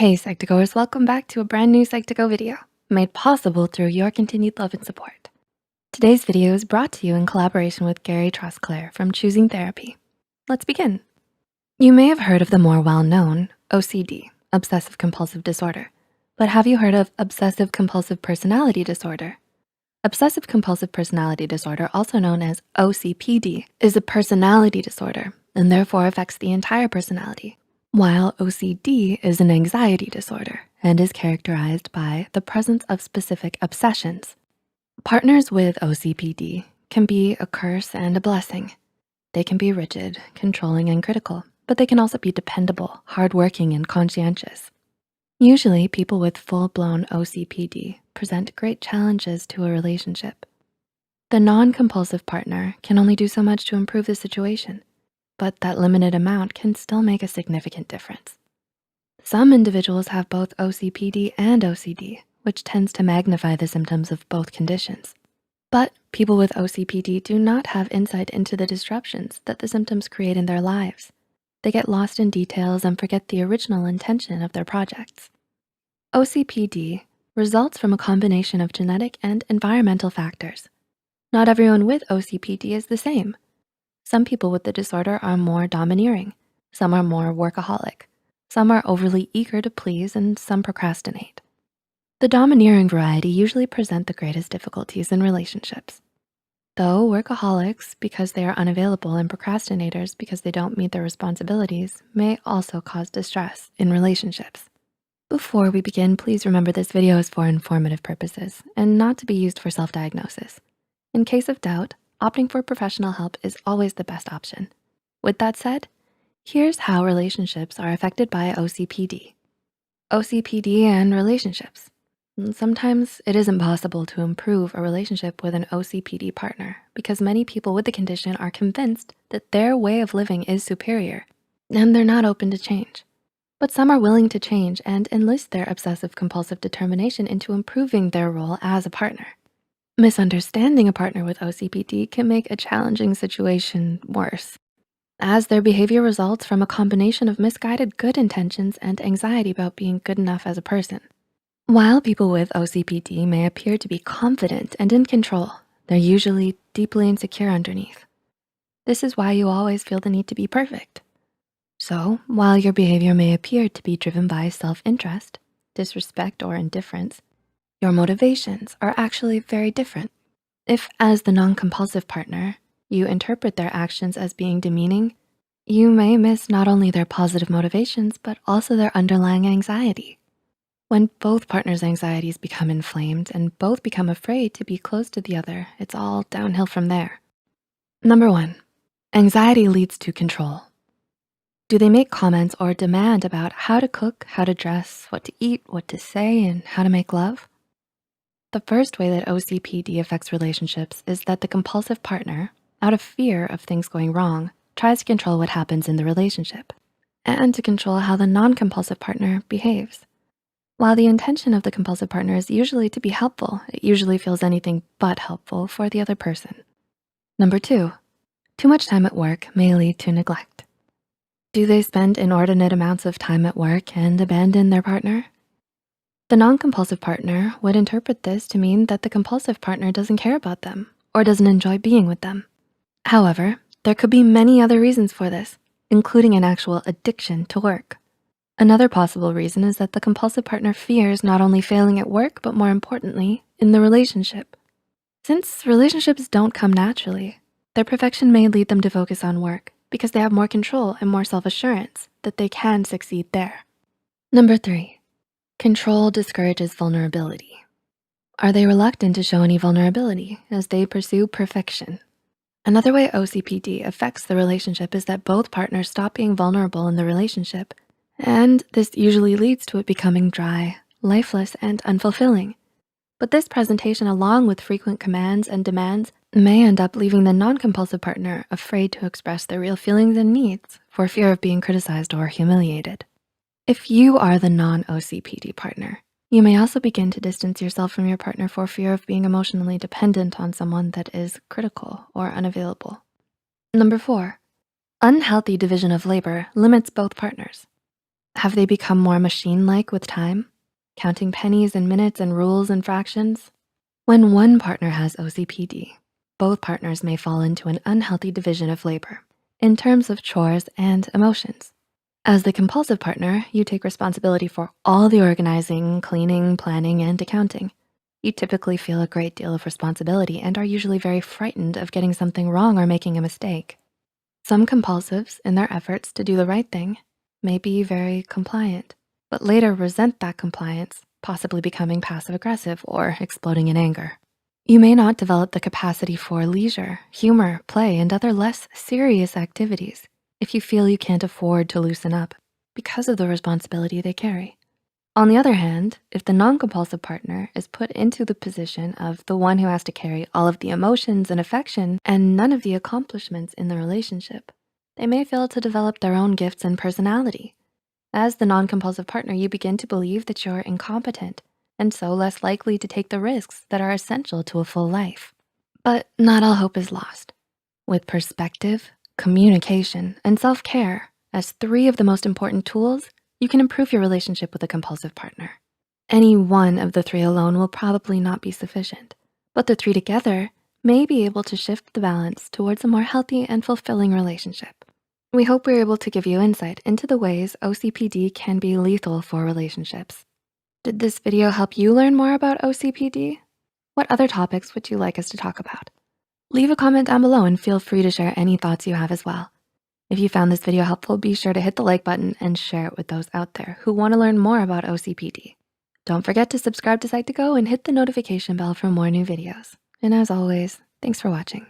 Hey Psych2Goers, welcome back to a brand new Psych2Go video made possible through your continued love and support. Today's video is brought to you in collaboration with Gary Trosclair from Choosing Therapy. Let's begin. You may have heard of the more well-known OCD, obsessive compulsive disorder, but have you heard of obsessive compulsive personality disorder? Obsessive compulsive personality disorder, also known as OCPD, is a personality disorder and therefore affects the entire personality, while OCD is an anxiety disorder and is characterized by the presence of specific obsessions. Partners with OCPD can be a curse and a blessing. They can be rigid, controlling, and critical, but they can also be dependable, hardworking, and conscientious. Usually, people with full-blown OCPD present great challenges to a relationship. The non-compulsive partner can only do so much to improve the situation, but that limited amount can still make a significant difference. Some individuals have both OCPD and OCD, which tends to magnify the symptoms of both conditions. But people with OCPD do not have insight into the disruptions that the symptoms create in their lives. They get lost in details and forget the original intention of their projects. OCPD results from a combination of genetic and environmental factors. Not everyone with OCPD is the same. Some people with the disorder are more domineering, some are more workaholic, some are overly eager to please, and some procrastinate. The domineering variety usually present the greatest difficulties in relationships. Though workaholics, because they are unavailable, and procrastinators because they don't meet their responsibilities, may also cause distress in relationships. Before we begin, please remember this video is for informative purposes and not to be used for self-diagnosis. In case of doubt, opting for professional help is always the best option. With that said, here's how relationships are affected by OCPD. OCPD and relationships. Sometimes it isn't possible to improve a relationship with an OCPD partner because many people with the condition are convinced that their way of living is superior and they're not open to change. But some are willing to change and enlist their obsessive compulsive determination into improving their role as a partner. Misunderstanding a partner with OCPD can make a challenging situation worse, as their behavior results from a combination of misguided good intentions and anxiety about being good enough as a person. While people with OCPD may appear to be confident and in control, they're usually deeply insecure underneath. This is why you always feel the need to be perfect. So while your behavior may appear to be driven by self-interest, disrespect, or indifference, your motivations are actually very different. If, as the non-compulsive partner, you interpret their actions as being demeaning, you may miss not only their positive motivations, but also their underlying anxiety. When both partners' anxieties become inflamed and both become afraid to be close to the other, it's all downhill from there. Number 1, anxiety leads to control. Do they make comments or demand about how to cook, how to dress, what to eat, what to say, and how to make love? The first way that OCPD affects relationships is that the compulsive partner, out of fear of things going wrong, tries to control what happens in the relationship and to control how the non-compulsive partner behaves. While the intention of the compulsive partner is usually to be helpful, it usually feels anything but helpful for the other person. Number 2, too much time at work may lead to neglect. Do they spend inordinate amounts of time at work and abandon their partner? The non-compulsive partner would interpret this to mean that the compulsive partner doesn't care about them or doesn't enjoy being with them. However, there could be many other reasons for this, including an actual addiction to work. Another possible reason is that the compulsive partner fears not only failing at work, but more importantly, in the relationship. Since relationships don't come naturally, their perfection may lead them to focus on work because they have more control and more self-assurance that they can succeed there. Number 3, control discourages vulnerability. Are they reluctant to show any vulnerability as they pursue perfection? Another way OCPD affects the relationship is that both partners stop being vulnerable in the relationship, and this usually leads to it becoming dry, lifeless, and unfulfilling. But this presentation, along with frequent commands and demands, may end up leaving the non-compulsive partner afraid to express their real feelings and needs for fear of being criticized or humiliated. If you are the non-OCPD partner, you may also begin to distance yourself from your partner for fear of being emotionally dependent on someone that is critical or unavailable. Number 4, unhealthy division of labor limits both partners. Have they become more machine-like with time, counting pennies and minutes and rules and fractions? When one partner has OCPD, both partners may fall into an unhealthy division of labor in terms of chores and emotions. As the compulsive partner, you take responsibility for all the organizing, cleaning, planning, and accounting. You typically feel a great deal of responsibility and are usually very frightened of getting something wrong or making a mistake. Some compulsives, in their efforts to do the right thing, may be very compliant, but later resent that compliance, possibly becoming passive aggressive or exploding in anger. You may not develop the capacity for leisure, humor, play, and other less serious activities if you feel you can't afford to loosen up because of the responsibility they carry. On the other hand, if the non-compulsive partner is put into the position of the one who has to carry all of the emotions and affection and none of the accomplishments in the relationship, they may fail to develop their own gifts and personality. As the non-compulsive partner, you begin to believe that you're incompetent and so less likely to take the risks that are essential to a full life. But not all hope is lost. With perspective, communication, and self-care as three of the most important tools, you can improve your relationship with a compulsive partner. Any one of the three alone will probably not be sufficient, but the three together may be able to shift the balance towards a more healthy and fulfilling relationship. We hope we're able to give you insight into the ways OCPD can be lethal for relationships. Did this video help you learn more about OCPD? What other topics would you like us to talk about? Leave a comment down below and feel free to share any thoughts you have as well. If you found this video helpful, be sure to hit the like button and share it with those out there who wanna learn more about OCPD. Don't forget to subscribe to Psych2Go and hit the notification bell for more new videos. And as always, thanks for watching.